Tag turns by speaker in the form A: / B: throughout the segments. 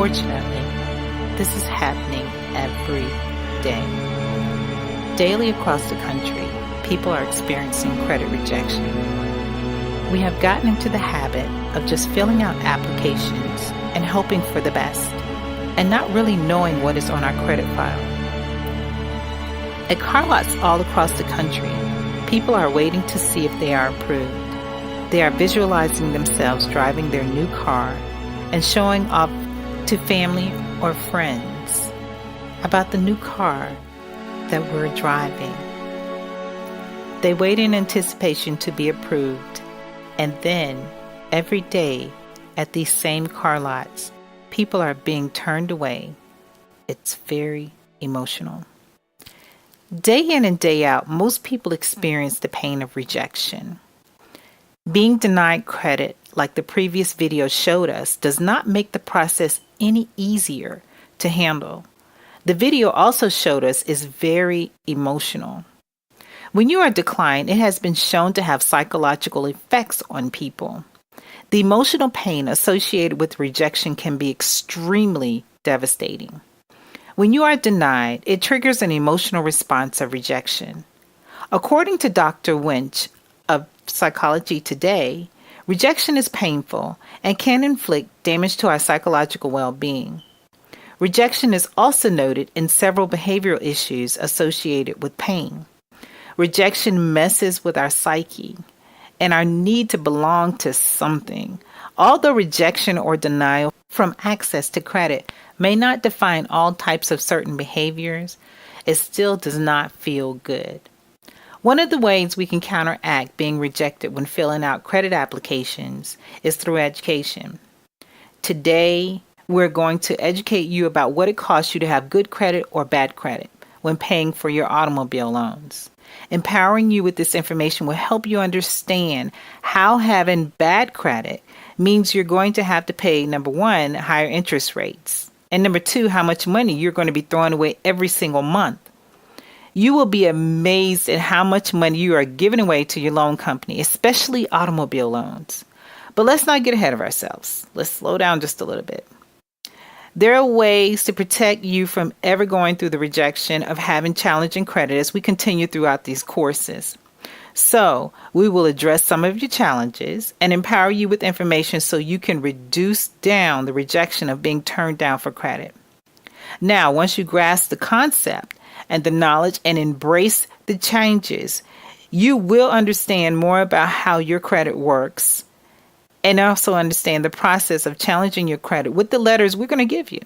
A: Unfortunately, this is happening every day. Daily across the country, people are experiencing credit rejection. We have gotten into the habit of just filling out applications and hoping for the best, and not really knowing what is on our credit file. At car lots all across the country, people are waiting to see if they are approved. They are visualizing themselves driving their new car and showing off to family or friends about the new car that we're driving. They wait in anticipation to be approved, and then every day at these same car lots, people are being turned away. It's very emotional. Day in and day out, most people experience the pain of rejection. Being denied credit, like the previous video showed us, does not make the process any easier to handle. The video also showed us is very emotional. When you are declined, it has been shown to have psychological effects on people. The emotional pain associated with rejection can be extremely devastating. When you are denied, it triggers an emotional response of rejection. According to Dr. Winch of Psychology Today, rejection is painful and can inflict damage to our psychological well-being. Rejection is also noted in several behavioral issues associated with pain. Rejection messes with our psyche and our need to belong to something. Although rejection or denial from access to credit may not define all types of certain behaviors, it still does not feel good. One of the ways we can counteract being rejected when filling out credit applications is through education. Today, we're going to educate you about what it costs you to have good credit or bad credit when paying for your automobile loans. Empowering you with this information will help you understand how having bad credit means you're going to have to pay, number one, higher interest rates, and number two, how much money you're going to be throwing away every single month. You will be amazed at how much money you are giving away to your loan company, especially automobile loans. But let's not get ahead of ourselves. Let's slow down just a little bit. There are ways to protect you from ever going through the rejection of having challenging credit as we continue throughout these courses. So, we will address some of your challenges and empower you with information so you can reduce down the rejection of being turned down for credit. Now, once you grasp the concept and the knowledge and embrace the changes, you will understand more about how your credit works and also understand the process of challenging your credit with the letters we're going to give you.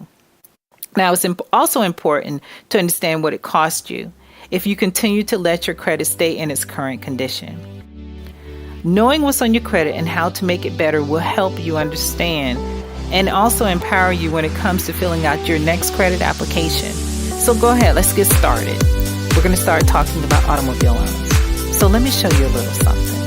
A: Now, it's also important to understand what it costs you if you continue to let your credit stay in its current condition. Knowing what's on your credit and how to make it better will help you understand and also empower you when it comes to filling out your next credit application. So go ahead, let's get started. We're going to start talking about automobile loans. So let me show you a little something.